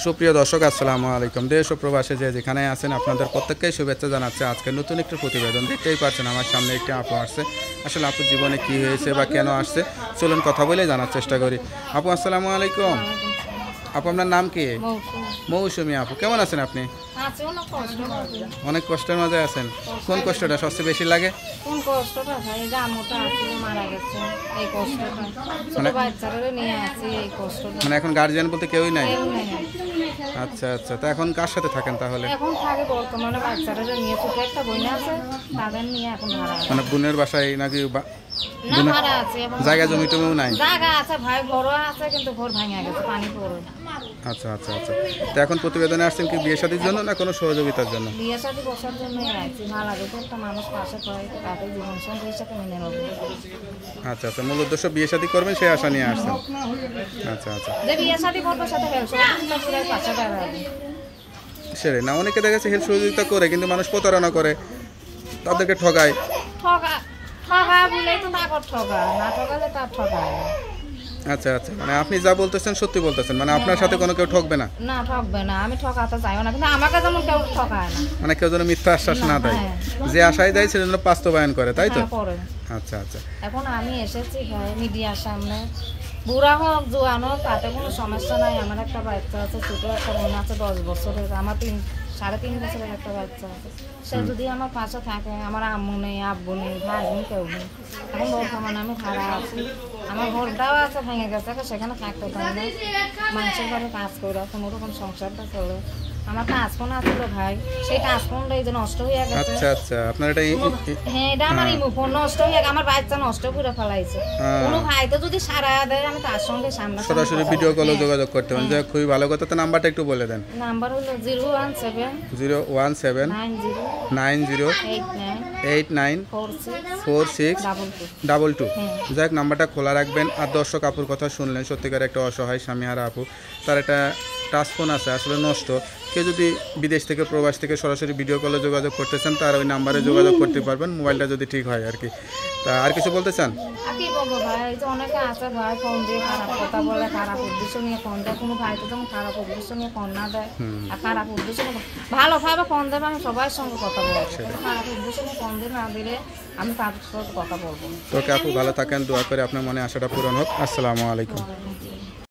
সুপ্রিয় দর্শক আসসালামু আলাইকুম। দেশ ও প্রবাসে যে যেখানে আছেন আপনাদের প্রত্যেককেই শুভেচ্ছা জানাচ্ছে। আজকে নতুন একটি প্রতিবেদন দেখতেই পাচ্ছেন আমার সামনে একটি আপু আসছে। আসলে আপুর জীবনে কি হয়েছে বা কেন আসছে চলুন কথা বলে জানার চেষ্টা করি। আপু আসসালামু আলাইকুম। আপু আপনার নাম কি? মৌসুমী। আপু কেমন আছেন আপনি? অনেক কষ্টের মাঝে আছেন। কোন কষ্টটা সবচেয়ে বেশি লাগে? কোন কষ্টটা ভাই, এই যে আম্মুটা আসলে মারা গেছে, এই কষ্টটা ছোট বাচ্চারা নিয়ে আছে, এই কষ্টটা মানে এখন গার্জিয়ান বলতে কেউই নাই? কেউ নেই। আচ্ছা আচ্ছা, তা এখন কার সাথে থাকেন তাহলে? এখন থাকে বর্তমানে বাচ্চারা নিয়ে, ছোট একটা বোন আছে, তাদের নিয়ে এখন ভাড়া আছে। মানে বোনের বাসায় নাকি না ভাড়া আছে, এখন জায়গা জমি টমিও নাই? জায়গা আছে ভাই, ঘর আছে কিন্তু ঘর ভাঙা গেছে, পানি পড়ে। আচ্ছা আচ্ছা আচ্ছা, তো এখন প্রতিবেদনে আসছেন কি বিয়ে শাদীর জন্য না কোনো সহযোগিতার জন্য? বিয়ে শাদী বসার জন্যই আছি, মারা গেছে একটা মানুষ পাশে পায়, তাদের জীবন সঙ্গী হিসাবে মেনে নেব। আচ্ছা আচ্ছা, মূল উদ্দেশ্য বিয়ে শাদী করবেন সেই আশা নিয়ে আসছেন। আচ্ছা আচ্ছা, যে বিয়ে শাদী করবে সাথে হেল্প পাশে দাঁড়াবে সেরে না, অনেকে দেখা যাচ্ছে হেল্প সহযোগিতা করে কিন্তু মানুষ প্রতারণা করে, তাদেরকে ঠগায়। ঠগা বলেই তো তারপর ঠগা, না ঠগালে তার ঠগায়। আচ্ছা আচ্ছা, মানে আপনি যা বলতেছেন সত্যি বলতেছেন, মানে আপনার সাথে কোনো কেউ ঠকবে না? না ঠকবে না, আমি ঠকাতে চাইও না, কিন্তু আমাকে যেমন কেউ ঠকায় না। মানে কেউ যেন মিথ্যা আশ্বাস না দেয়, যে আশায় দেয় সেটা যেন বাস্তবায়ন করে, তাই তো? আচ্ছা আচ্ছা, এখন আমি এসেছি ভাই মিডিয়ার সামনে, বুড়া হোক জোয়ান হোক তাতে কোনো সমস্যা নাই। আমার একটা বাচ্চা আছে, ছোটো একটা বোন আছে 10 বছরের, আমার 3.5 বছরের একটা বাচ্চা আছে। সে যদি আমার পাশে থাকে, আমার আম্মু নেই, আব্বু নেই, ভাই নেই, কেউ নেই। এখন বর্তমানে আমি ভাড়া আছি, আমার ঘরটাও আছে ভেঙে গেছে, সেখানে থাকতে পারি না, মানুষের ঘরে কাজ করে কোনো রকম সংসারটা চলে। আমার কাজকোন আছিল ভাই, সেই কাজকোনটা এই যে নষ্ট হয়ে গেছে। আচ্ছা আচ্ছা, আপনার এটা? হ্যাঁ, এটা আমার ইমোফোন নষ্ট হয়ে গেছে, আমার বাচ্চা নষ্ট করে ফেলাইছে। কোনো ভাই তো যদি সারা দেয় আমি তার সঙ্গে সামনে সরাসরি ভিডিও কলে যোগাযোগ করতে পারেন, যে খুবই ভালো কথা। তো নাম্বারটা একটু বলে দেন। নাম্বার হলো 017 90 89 46 22। যাক, নাম্বারটা খোলা রাখবেন। আর দর্শক আপুর কথা শুনলেন, সত্যিকার একটা অসহায় স্বামীহারা আপু, তার একটা টাচ ফোন আছে আসলে নষ্ট। কেউ যদি বিদেশ থেকে প্রবাস থেকে সরাসরি ভিডিও কলে যোগাযোগ করতে চান তার ওই নাম্বারে যোগাযোগ করতে পারবেন, মোবাইলটা যদি ঠিক হয় আর কি। তা আর কিছু বলতে চান? কি বলবো ভাই, এই যে অনেকে আছে ভাই ফোন দিয়ে খারাপ কথা বলে, খারাপ উদ্দেশ্য নিয়ে ফোন দেয়। কোনো ভাই তো যেমন খারাপ উদ্দেশ্য নিয়ে ফোন না দেয়, আর খারাপ উদ্দেশ্য নিয়ে ভালোভাবে ফোন দেবে, আমি সবার সঙ্গে কথা বলবো। খারাপ উদ্দেশ্য নিয়ে ফোন দিয়ে না দিলে আমি তার সাথে কথা বলবো। তো আপু ভালো থাকেন, দোয়া করে আপনার মনে আশাটা পূরণ হোক। আসসালামু আলাইকুম।